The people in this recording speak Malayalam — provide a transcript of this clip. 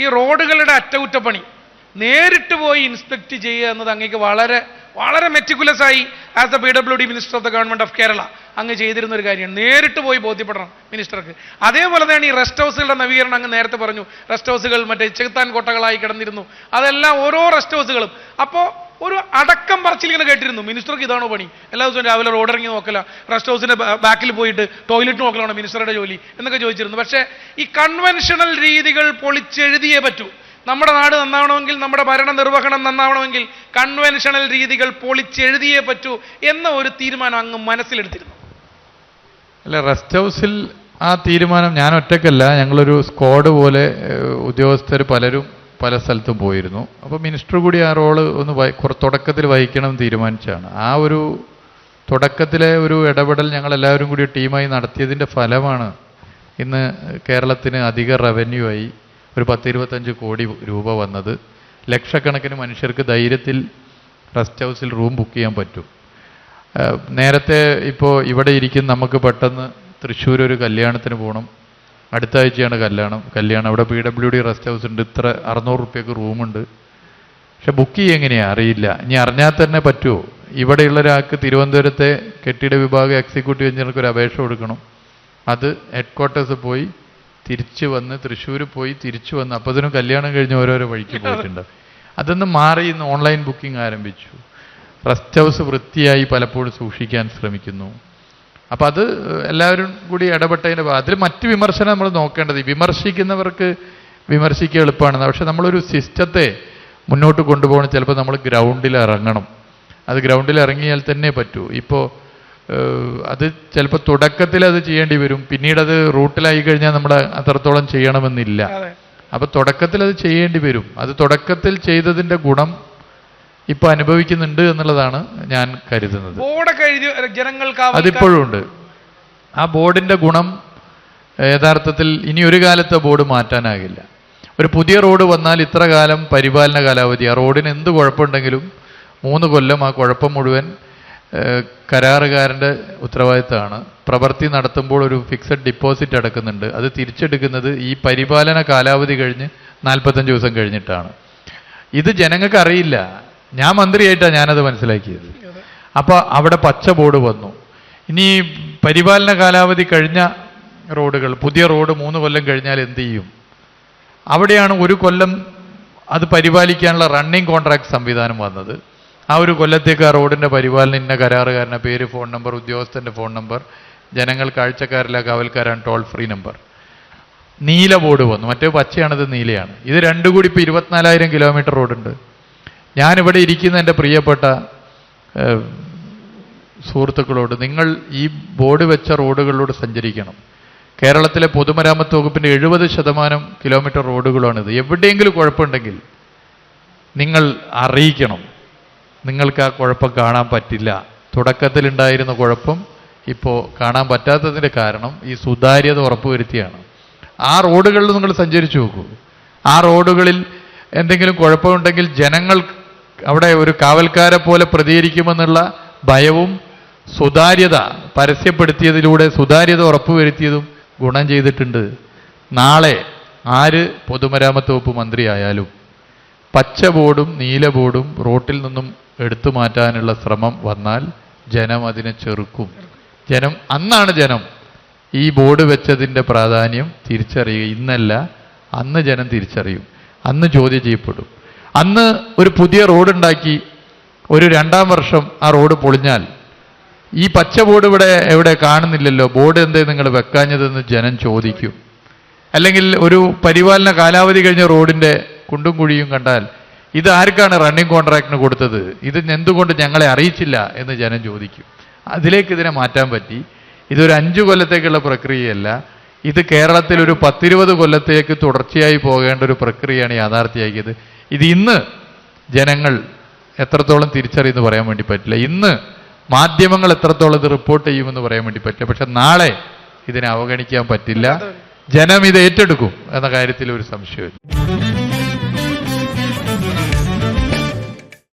ഈ റോഡുകളുടെ അറ്റകുറ്റപ്പണി നേരിട്ട് പോയി ഇൻസ്പെക്ട് ചെയ്യുക എന്നത് അങ്ങേക്ക് വളരെ വളരെ മെറ്റിക്കുലസ് ആയി as A PWD minister of the government of Kerala അങ്ങ് ചെയ്തിരുന്ന ഒരു കാര്യമാണ്. നേരിട്ട് പോയി ബോധ്യപ്പെടണം മിനിസ്റ്റർക്ക്. അതേപോലെ തന്നെ ഈ റെസ്റ്റ് ഹൗസുകളുടെ നവീകരണം അങ്ങ് നേരത്തെ പറഞ്ഞു. റെസ്റ്റ് ഹൗസുകൾ മറ്റേ ചെകുത്താൻ കോട്ടകളായി കിടന്നിരുന്നു. അതെല്ലാം ഓരോ റെസ്റ്റ് ഹൗസുകളും. അപ്പോൾ ഒരു അടക്കം പറച്ചിൽ ഇങ്ങനെ കേട്ടിരുന്നു, മിനിസ്റ്റർക്ക് ഇതാണോ പണി? എല്ലാ ദിവസവും രാവിലെ റോഡ് ഇറങ്ങി നോക്കല, റെസ്റ്റ് ഹൗസിന്റെ ബാക്കിൽ പോയിട്ട് ടോയ്ലറ്റ് നോക്കലാണോ മിനിസ്റ്ററുടെ ജോലി എന്നൊക്കെ ചോദിച്ചിരുന്നു. പക്ഷേ ഈ കൺവെൻഷണൽ രീതികൾ പൊളിച്ചെഴുതിയേ പറ്റൂ. നമ്മുടെ നാട് നന്നാവണമെങ്കിൽ, നമ്മുടെ ഭരണ നിർവഹണം നന്നാവണമെങ്കിൽ കൺവെൻഷണൽ രീതികൾ പൊളിച്ചെഴുതിയേ പറ്റൂ എന്ന ഒരു തീരുമാനം അങ്ങ് മനസ്സിലെടുത്തിരുന്നു. അല്ല, റെസ്റ്റ് ഹൗസിൽ ആ തീരുമാനം ഞാൻ ഒറ്റയ്ക്കല്ല, ഞങ്ങളൊരു സ്ക്വാഡ് പോലെ ഉദ്യോഗസ്ഥർ പലരും പല സ്ഥലത്തും പോയിരുന്നു. അപ്പോൾ മിനിസ്റ്റർ കൂടി ആ റോള് ഒന്ന് തുടക്കത്തിൽ വഹിക്കണം തീരുമാനിച്ചാണ്. ആ ഒരു തുടക്കത്തിലെ ഒരു ഇടപെടൽ ഞങ്ങളെല്ലാവരും കൂടി ടീമായി നടത്തിയതിൻ്റെ ഫലമാണ് ഇന്ന് കേരളത്തിന് അധിക റവന്യൂ ആയി ഒരു 10-25 കോടി രൂപ വന്നത്. ലക്ഷക്കണക്കിന് മനുഷ്യർക്ക് ധൈര്യത്തിൽ റെസ്റ്റ് ഹൗസിൽ റൂം ബുക്ക് ചെയ്യാൻ പറ്റും. നേരത്തെ ഇപ്പോൾ ഇവിടെ ഇരിക്കുന്ന നമുക്ക് പെട്ടെന്ന് തൃശ്ശൂർ ഒരു കല്യാണത്തിന് പോകണം, അടുത്ത ആഴ്ചയാണ് കല്യാണം. അവിടെ PWD റെസ്റ്റ് ഹൗസ് ഉണ്ട്, ഇത്ര 600 റുപ്യക്ക് റൂമുണ്ട്. പക്ഷെ ബുക്ക് ചെയ്യുക എങ്ങനെയാണ് അറിയില്ല. ഇനി അറിഞ്ഞാൽ തന്നെ പറ്റുമോ? ഇവിടെയുള്ള ഒരാൾക്ക് തിരുവനന്തപുരത്തെ കെട്ടിട വിഭാഗം എക്സിക്യൂട്ടീവ് എഞ്ചിനീയർക്ക് ഒരു അപേക്ഷ കൊടുക്കണം. അത് ഹെഡ്ക്വാർട്ടേഴ്സ് പോയി തിരിച്ചു വന്ന് തൃശ്ശൂർ പോയി തിരിച്ചു വന്ന് അപ്പതിനും കല്യാണം കഴിഞ്ഞ് ഓരോരോ വഴിക്ക് പോയിട്ടുണ്ട്. അതൊന്ന് മാറി ഇന്ന് ഓൺലൈൻ ബുക്കിംഗ് ആരംഭിച്ചു. റെസ്റ്റ് ഹൗസ് വൃത്തിയായി പലപ്പോഴും സൂക്ഷിക്കാൻ ശ്രമിക്കുന്നു. അപ്പം അത് എല്ലാവരും കൂടി ഇടപെട്ടതിൻ്റെ അതിൽ മറ്റ് വിമർശനം നമ്മൾ നോക്കേണ്ടത്. വിമർശിക്കുന്നവർക്ക് വിമർശിക്കുക എളുപ്പമാണ്. പക്ഷെ നമ്മളൊരു സിസ്റ്റത്തെ മുന്നോട്ട് കൊണ്ടുപോകണം. ചിലപ്പോൾ നമ്മൾ ഗ്രൗണ്ടിൽ ഇറങ്ങണം. അത് ഗ്രൗണ്ടിൽ ഇറങ്ങിയാൽ തന്നെ പറ്റൂ. ഇപ്പോൾ അത് ചിലപ്പോൾ തുടക്കത്തിൽ അത് ചെയ്യേണ്ടി വരും, പിന്നീട് അത് റൂട്ടിലായി കഴിഞ്ഞാൽ നമ്മൾ അത്രത്തോളം ചെയ്യണമെന്നില്ല. അപ്പോൾ തുടക്കത്തിൽ അത് ചെയ്യേണ്ടി വരും. അത് തുടക്കത്തിൽ ചെയ്തതിൻ്റെ ഗുണം ഇപ്പൊ അനുഭവിക്കുന്നുണ്ട് എന്നുള്ളതാണ് ഞാൻ കരുതുന്നത്. അതിപ്പോഴും ഉണ്ട്. ആ ബോർഡിന്റെ ഗുണം യഥാർത്ഥത്തിൽ ഇനി ഒരു കാലത്തെ ബോർഡ് മാറ്റാനാകില്ല. ഒരു പുതിയ റോഡ് വന്നാൽ ഇത്ര കാലം പരിപാലന കാലാവധി. ആ റോഡിന് എന്ത് കുഴപ്പമുണ്ടെങ്കിലും 3 കൊല്ലം ആ കുഴപ്പം മുഴുവൻ കരാറുകാരൻ്റെ ഉത്തരവാദിത്തമാണ്. പ്രവൃത്തി നടത്തുമ്പോൾ ഒരു ഫിക്സഡ് ഡിപ്പോസിറ്റ് അടക്കുന്നുണ്ട്. അത് തിരിച്ചെടുക്കുന്നത് ഈ പരിപാലന കാലാവധി കഴിഞ്ഞ് 45 ദിവസം കഴിഞ്ഞിട്ടാണ്. ഇത് ജനങ്ങൾക്ക് അറിയില്ല. ഞാൻ മന്ത്രിയായിട്ടാണ് ഞാനത് മനസ്സിലാക്കിയത്. അപ്പോൾ അവിടെ പച്ച ബോർഡ് വന്നു. ഇനി പരിപാലന കാലാവധി കഴിഞ്ഞ റോഡുകൾ, പുതിയ റോഡ് 3 കൊല്ലം കഴിഞ്ഞാൽ എന്ത് ചെയ്യും? അവിടെയാണ് 1 കൊല്ലം അത് പരിപാലിക്കാനുള്ള റണ്ണിങ് കോൺട്രാക്ട് സംവിധാനം വന്നത്. ആ 1 കൊല്ലത്തേക്ക് ആ റോഡിൻ്റെ പരിപാലനം ഇന്ന കരാറുകാരൻ്റെ പേര്, ഫോൺ നമ്പർ, ഉദ്യോഗസ്ഥൻ്റെ ഫോൺ നമ്പർ, ജനങ്ങൾ കാഴ്ചക്കാരില്ല, കാവൽക്കാരാണ് ടോൾ ഫ്രീ നമ്പർ. നീല ബോർഡ് വന്നു. മറ്റേ പച്ചയാണത് നീലയാണ്. ഇത് രണ്ടും കൂടി ഇപ്പോൾ 24,000 കിലോമീറ്റർ റോഡുണ്ട്. ഞാനിവിടെ ഇരിക്കുന്ന എൻ്റെ പ്രിയപ്പെട്ട സുഹൃത്തുക്കളോട്, നിങ്ങൾ ഈ ബോർഡ് വെച്ച റോഡുകളിലൂടെ സഞ്ചരിക്കണം. കേരളത്തിലെ പൊതുമരാമത്ത് വകുപ്പിൻ്റെ 70% കിലോമീറ്റർ റോഡുകളാണിത്. എവിടെയെങ്കിലും കുഴപ്പമുണ്ടെങ്കിൽ നിങ്ങൾ അറിയിക്കണം. നിങ്ങൾക്ക് ആ കുഴപ്പം കാണാൻ പറ്റില്ല. തുടക്കത്തിലുണ്ടായിരുന്ന കുഴപ്പം ഇപ്പോൾ കാണാൻ പറ്റാത്തതിൻ്റെ കാരണം ഈ സുതാര്യത ഉറപ്പുവരുത്തിയാണ്. ആ റോഡുകളിൽ നിങ്ങൾ സഞ്ചരിച്ചു നോക്കൂ. ആ റോഡുകളിൽ എന്തെങ്കിലും കുഴപ്പമുണ്ടെങ്കിൽ ജനങ്ങൾ അവിടെ ഒരു കാവൽക്കാരെ പോലെ പ്രതികരിക്കുമെന്നുള്ള ഭയവും സുതാര്യത പരസ്യപ്പെടുത്തിയതിലൂടെ സുതാര്യത ഉറപ്പുവരുത്തിയതും ഗുണം ചെയ്തിട്ടുണ്ട്. നാളെ ആര് പൊതുമരാമത്ത് വകുപ്പ് മന്ത്രിയായാലും പച്ച ബോർഡും നീല ബോർഡും റോട്ടിൽ നിന്നും എടുത്തു മാറ്റാനുള്ള ശ്രമം വന്നാൽ ജനം അതിനെ ചെറുക്കും. അന്നാണ് ജനം ഈ ബോർഡ് വെച്ചതിൻ്റെ പ്രാധാന്യം തിരിച്ചറിയുക. ഇന്നല്ല, അന്ന് ജനം തിരിച്ചറിയും. അന്ന് ചോദ്യം ചെയ്യപ്പെടും. അന്ന് ഒരു പുതിയ റോഡുണ്ടാക്കി ഒരു 2ാം വർഷം ആ റോഡ് പൊളിഞ്ഞാൽ ഈ പച്ച ബോർഡ് എവിടെ കാണുന്നില്ലല്ലോ, ബോർഡ് എന്തേ നിങ്ങൾ വെക്കാഞ്ഞതെന്ന് ജനം ചോദിക്കും. അല്ലെങ്കിൽ ഒരു പരിപാലന കാലാവധി കഴിഞ്ഞ റോഡിൻ്റെ കുണ്ടും കുഴിയും കണ്ടാൽ ഇത് ആർക്കാണ് റണ്ണിങ് കോൺട്രാക്ടിന് കൊടുത്തത്, ഇത് എന്തുകൊണ്ട് ഞങ്ങളെ അറിയിച്ചില്ല എന്ന് ജനം ചോദിക്കും. അതിലേക്ക് ഇതിനെ മാറ്റാൻ പറ്റി. ഇതൊരു 5 കൊല്ലത്തേക്കുള്ള പ്രക്രിയയല്ല. ഇത് കേരളത്തിൽ ഒരു 10-20 കൊല്ലത്തേക്ക് തുടർച്ചയായി പോകേണ്ട ഒരു പ്രക്രിയയാണ് യാഥാർത്ഥ്യമാക്കിയത്. ഇത് ഇന്ന് ജനങ്ങൾ എത്രത്തോളം തിരിച്ചറിയുമെന്ന് പറയാൻ വേണ്ടി പറ്റില്ല. ഇന്ന് മാധ്യമങ്ങൾ എത്രത്തോളം ഇത് റിപ്പോർട്ട് ചെയ്യുമെന്ന് പറയാൻ വേണ്ടി പറ്റില്ല. പക്ഷെ നാളെ ഇതിനെ അവഗണിക്കാൻ പറ്റില്ല. ജനം ഇത് ഏറ്റെടുക്കും എന്ന കാര്യത്തിൽ ഒരു സംശയമില്ല.